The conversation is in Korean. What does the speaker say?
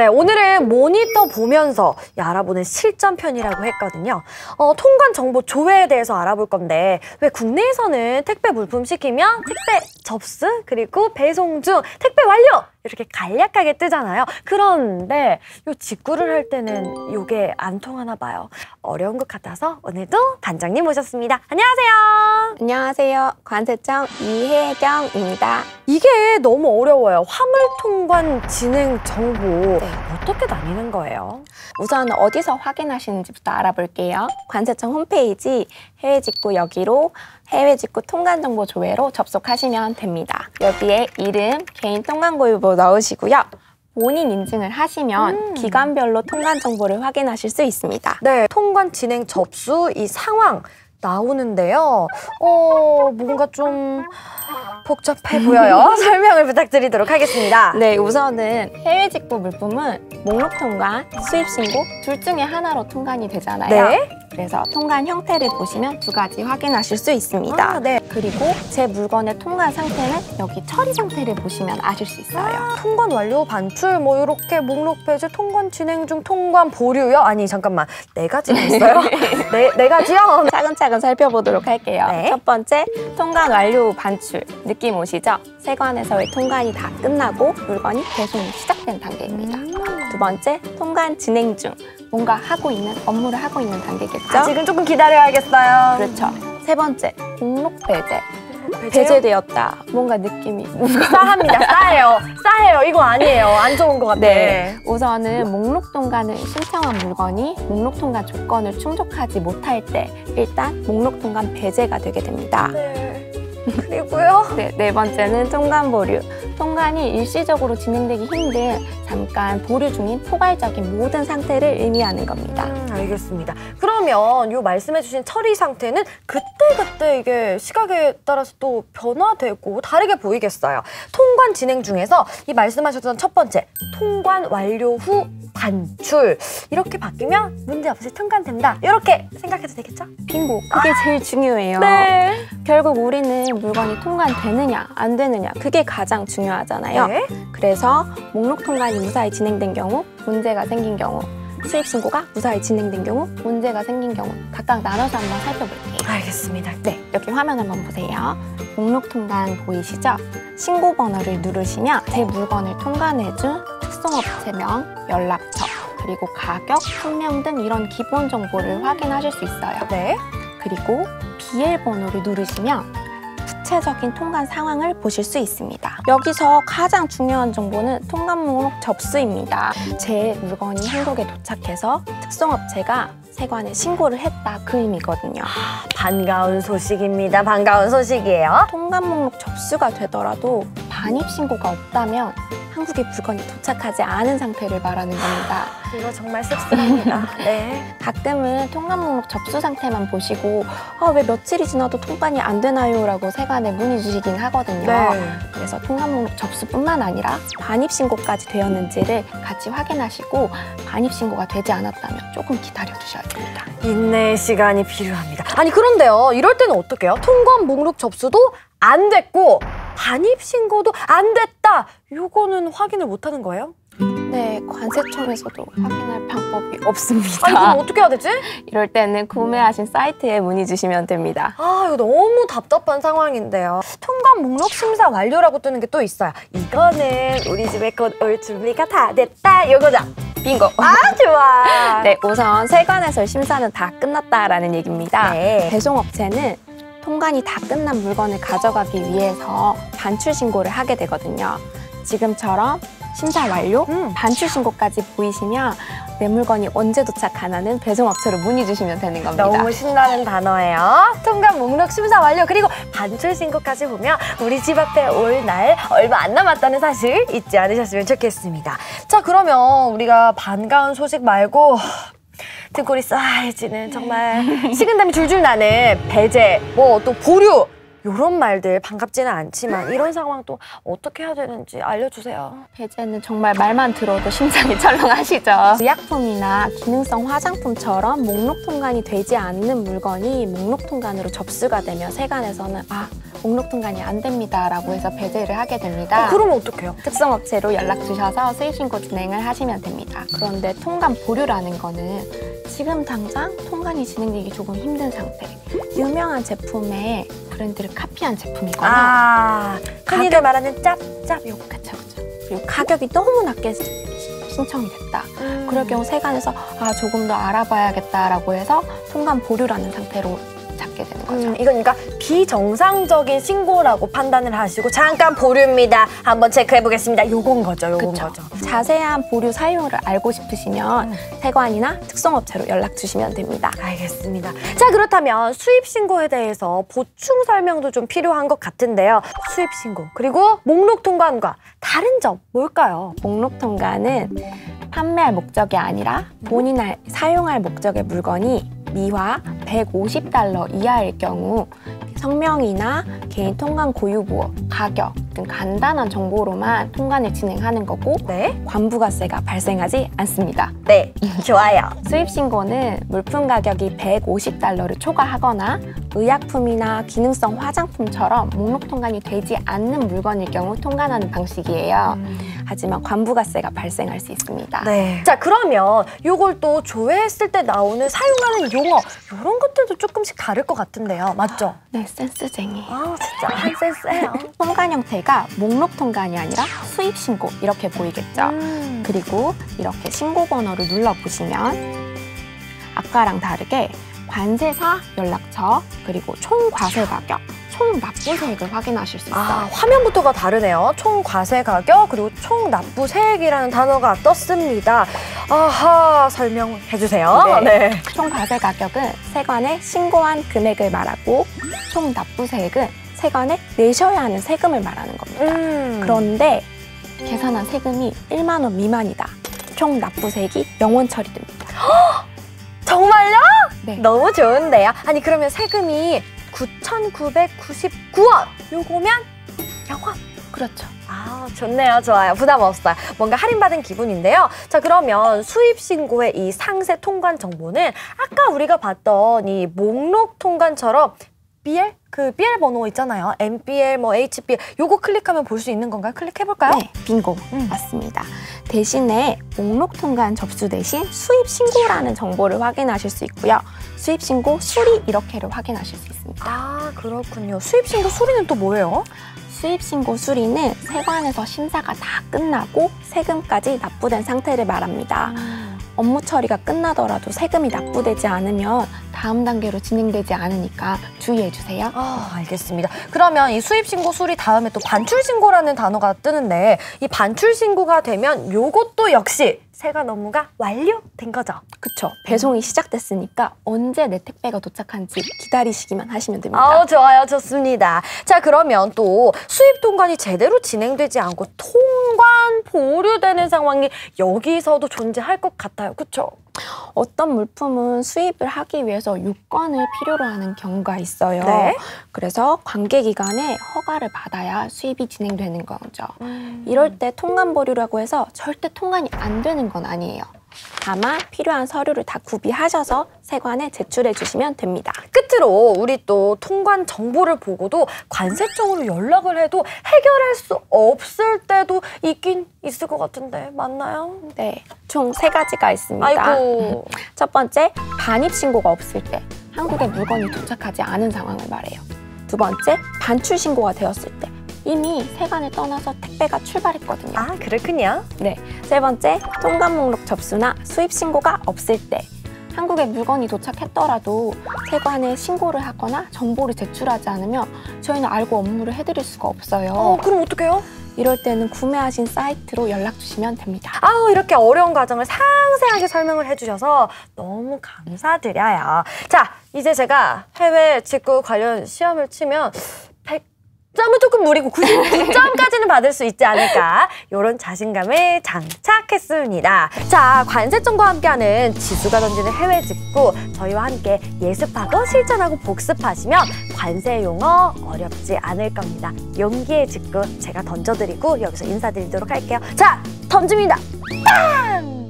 네, 오늘은 모니터 보면서 알아보는 실전편이라고 했거든요. 통관 정보 조회에 대해서 알아볼 건데 왜 국내에서는 택배 물품 시키면 택배 접수 그리고 배송 중 택배 완료 이렇게 간략하게 뜨잖아요. 그런데 요 직구를 할 때는 요게 안 통하나 봐요. 어려운 것 같아서 오늘도 반장님 모셨습니다. 안녕하세요. 안녕하세요. 관세청 이혜경입니다. 이게 너무 어려워요. 화물통관 진행 정보 어떻게 나뉘는 거예요? 우선 어디서 확인하시는지부터 알아볼게요. 관세청 홈페이지 해외 직구 여기로 해외 직구 통관 정보 조회로 접속하시면 됩니다. 여기에 이름, 개인 통관 고유부 넣으시고요. 본인 인증을 하시면 기관별로 통관 정보를 확인하실 수 있습니다. 네, 통관 진행 접수 이 상황 나오는데요. 뭔가 좀 복잡해 보여요. 설명을 부탁드리도록 하겠습니다. 네, 우선은 해외 직구 물품은 목록 통관, 수입 신고 둘 중에 하나로 통관이 되잖아요. 네. 그래서 통관 형태를 보시면 두 가지 확인하실 수 있습니다. 네. 그리고 제 물건의 통관 상태는 여기 처리 상태를 보시면 아실 수 있어요. 통관 완료, 반출, 뭐 이렇게 목록 배제, 통관 진행 중, 통관 보류요? 아니 잠깐만, 네 가지가 있어요? 네 가지요? 차근차근 살펴보도록 할게요. 네. 첫 번째, 통관 완료 반출. 느낌 오시죠? 세관에서의 통관이 다 끝나고 물건이 배송이 시작된 단계입니다. 두 번째, 통관 진행 중. 뭔가 하고 있는, 업무를 하고 있는 단계겠죠? 아직은 조금 기다려야겠어요. 그렇죠. 세 번째, 목록 배제. 배제요? 배제되었다. 뭔가 느낌이 싸합니다. 싸해요. 이거 아니에요. 안 좋은 것 같아. 네, 우선은 목록 통관을 신청한 물건이 목록 통관 조건을 충족하지 못할 때 일단 목록 통관 배제가 되게 됩니다. 네. 그리고요? 네 번째는 통관 보류. 통관이 일시적으로 진행되기 힘든 잠깐 보류 중인 포괄적인 모든 상태를 의미하는 겁니다. 알겠습니다. 그러면 요 말씀해주신 처리 상태는 그때그때 이게 시각에 따라서 또 변화되고 다르게 보이겠어요. 통관 진행 중에서 이 말씀하셨던 첫 번째, 통관 완료 후 반출. 이렇게 바뀌면 문제없이 통관된다. 이렇게 생각해도 되겠죠? 빙고! 그게 제일 중요해요. 네. 결국 우리는 물건이 통관되느냐 안 되느냐 그게 가장 중요하잖아요. 네. 그래서 목록 통관이 무사히 진행된 경우, 문제가 생긴 경우, 수입 신고가 무사히 진행된 경우, 문제가 생긴 경우 각각 나눠서 한번 살펴볼게요. 알겠습니다. 네, 여기 화면 한번 보세요. 목록 통관 보이시죠? 신고 번호를 누르시면 제 물건을 통관해준 특송업체명, 연락처, 그리고 가격, 품명 등 이런 기본 정보를 확인하실 수 있어요. 네. 그리고 BL 번호를 누르시면 구체적인 통관 상황을 보실 수 있습니다. 여기서 가장 중요한 정보는 통관 목록 접수입니다. 제 물건이 한국에 도착해서 특송업체가 세관에 신고를 했다 그 의미거든요. 반가운 소식입니다. 반가운 소식이에요. 통관 목록 접수가 되더라도 반입 신고가 없다면 한국에 물건이 도착하지 않은 상태를 말하는 겁니다. 이거 정말 씁쓸합니다. 네. 가끔은 통관 목록 접수 상태만 보시고 왜 며칠이 지나도 통관이 안 되나요? 라고 세관에 문의 주시긴 하거든요. 네. 그래서 통관 목록 접수뿐만 아니라 반입 신고까지 되었는지를 같이 확인하시고 반입 신고가 되지 않았다면 조금 기다려 두셔야 됩니다. 인내의 시간이 필요합니다. 아니 그런데요, 이럴 때는 어떻게 해요? 통관 목록 접수도 안 됐고 반입 신고도 안 됐다. 요거는 확인을 못 하는 거예요? 네, 관세청에서도 확인할 방법이 없습니다. 아니 그럼 어떻게 해야 되지? 이럴 때는 구매하신 사이트에 문의 주시면 됩니다. 이거 너무 답답한 상황인데요. 통관 목록 심사 완료라고 뜨는 게 또 있어요. 이거는 우리 집에 곧 올 준비가 다 됐다. 요거죠? 빙고! 좋아. 네, 우선 세관에서 심사는 다 끝났다라는 얘기입니다. 네. 배송업체는 통관이 다 끝난 물건을 가져가기 위해서 반출 신고를 하게 되거든요. 지금처럼 심사 완료, 반출 신고까지 보이시면 내 물건이 언제 도착하나는 배송업체로 문의 주시면 되는 겁니다. 너무 신나는 단어예요. 통관 목록 심사 완료 그리고 반출 신고까지 보면 우리 집 앞에 올 날 얼마 안 남았다는 사실 잊지 않으셨으면 좋겠습니다. 자, 그러면 우리가 반가운 소식 말고 등골이 싸해지는 정말 식은땀이 줄줄 나는 배제, 뭐 또 보류 이런 말들 반갑지는 않지만 이런 상황 또 어떻게 해야 되는지 알려주세요. 배제는 정말 말만 들어도 심장이 철렁하시죠. 의약품이나 기능성 화장품처럼 목록 통관이 되지 않는 물건이 목록 통관으로 접수가 되면 세관에서는 목록 통관이 안 됩니다 라고 해서 배제를 하게 됩니다. 그러면 어떡해요? 특성업체로 연락 주셔서 수입신고 진행을 하시면 됩니다. 그런데 통관 보류라는 거는 지금 당장 통관이 진행되기 조금 힘든 상태, 유명한 제품의 브랜드를 카피한 제품이거나 흔히들 말하는 짭짭 요거. 그쵸. 그리고 가격이 너무 낮게 신청이 됐다. 그럴 경우 세관에서 조금 더 알아봐야겠다라고 해서 통관 보류라는 상태로 잡게 되는 거죠. 이건 그러니까 비정상적인 신고라고 판단을 하시고 잠깐 보류입니다. 한번 체크해 보겠습니다. 요건 거죠. 그쵸. 자세한 보류 사유를 알고 싶으시면 세관이나 특성업체로 연락 주시면 됩니다. 알겠습니다. 자, 그렇다면 수입 신고에 대해서 보충 설명도 좀 필요한 것 같은데요. 수입 신고 그리고 목록 통관과 다른 점 뭘까요? 목록 통관은 판매할 목적이 아니라 본인이 사용할 목적의 물건이 미화 150달러 이하일 경우 성명이나 개인 통관 고유부호, 가격 등 간단한 정보로만 통관을 진행하는 거고 관부가세가 발생하지 않습니다. 네, 좋아요. 수입신고는 물품 가격이 150달러를 초과하거나 의약품이나 기능성 화장품처럼 목록 통관이 되지 않는 물건일 경우 통관하는 방식이에요. 하지만 관부가세가 발생할 수 있습니다. 네. 자, 그러면 요걸 또 조회했을 때 나오는 사용하는 용어 이런 것들도 조금씩 다를 것 같은데요. 맞죠? 네, 센스쟁이. 진짜 센스해요. 통관 형태가 목록 통관이 아니라 수입 신고 이렇게 보이겠죠. 그리고 이렇게 신고 번호를 눌러보시면 아까랑 다르게 관세사 연락처 그리고 총 과세 가격, 총 납부세액을 확인하실 수 있어요. 화면부터가 다르네요. 총 과세 가격 그리고 총 납부세액이라는 단어가 떴습니다. 설명해 주세요. 네. 총 과세 가격은 세관에 신고한 금액을 말하고 총 납부세액은 세관에 내셔야 하는 세금을 말하는 겁니다. 그런데 계산한 세금이 1만 원 미만이다. 총 납부세액이 0원 처리됩니다. 정말요? 네. 너무 좋은데요. 아니 그러면 세금이 9,999원 요거면 0원. 그렇죠. 좋네요. 좋아요. 부담 없어요. 뭔가 할인받은 기분인데요. 자, 그러면 수입신고의 이 상세 통관 정보는 아까 우리가 봤던 이 목록 통관처럼 BL? 그 BL 번호 있잖아요. MBL, HBL 요거 클릭하면 볼 수 있는 건가요? 클릭해볼까요? 네, 빙고. 맞습니다. 대신에 목록 통관 접수 대신 수입 신고라는 정보를 확인하실 수 있고요. 수입 신고 수리 이렇게를 확인하실 수 있습니다. 그렇군요. 수입 신고 수리는 또 뭐예요? 수입 신고 수리는 세관에서 심사가 다 끝나고 세금까지 납부된 상태를 말합니다. 업무 처리가 끝나더라도 세금이 납부되지 않으면 다음 단계로 진행되지 않으니까 주의해 주세요. 알겠습니다. 그러면 이 수입신고 수리 다음에 또 반출신고라는 단어가 뜨는데 이 반출신고가 되면 요것도 역시 세관 업무가 완료된 거죠? 그쵸. 배송이 시작됐으니까 언제 내 택배가 도착한지 기다리시기만 하시면 됩니다. 좋아요. 좋습니다. 자, 그러면 또 수입 통관이 제대로 진행되지 않고 통관 보류되는 상황이 여기서도 존재할 것 같아요. 그쵸? 어떤 물품은 수입을 하기 위해서 유권을 필요로 하는 경우가 있어요. 네. 그래서 관계기관의 허가를 받아야 수입이 진행되는 거죠. 이럴 때 통관 보류라고 해서 절대 통관이 안 되는 건 아니에요. 다만 필요한 서류를 다 구비하셔서 세관에 제출해 주시면 됩니다. 끝으로 우리 또 통관 정보를 보고도 관세청으로 연락을 해도 해결할 수 없을 때도 있긴 있을 것 같은데 맞나요? 네, 총 3가지가 있습니다. 아이고. 첫 번째, 반입 신고가 없을 때 한국에 물건이 도착하지 않은 상황을 말해요. 두 번째, 반출 신고가 되었을 때 이미 세관을 떠나서 택배가 출발했거든요. 그렇군요. 네, 세 번째, 통관 목록 접수나 수입 신고가 없을 때 한국에 물건이 도착했더라도 세관에 신고를 하거나 정보를 제출하지 않으면 저희는 알고 업무를 해드릴 수가 없어요. 그럼 어떡해요? 이럴 때는 구매하신 사이트로 연락 주시면 됩니다. 이렇게 어려운 과정을 상세하게 설명을 해주셔서 너무 감사드려요. 자, 이제 제가 해외 직구 관련 시험을 치면 점은 조금 무리고 99점까지는 받을 수 있지 않을까 이런 자신감을 장착했습니다. 자, 관세청과 함께하는 지수가 던지는 해외 직구 저희와 함께 예습하고 실전하고 복습하시면 관세 용어 어렵지 않을 겁니다. 용기의 직구 제가 던져드리고 여기서 인사드리도록 할게요. 자, 던집니다. 빵!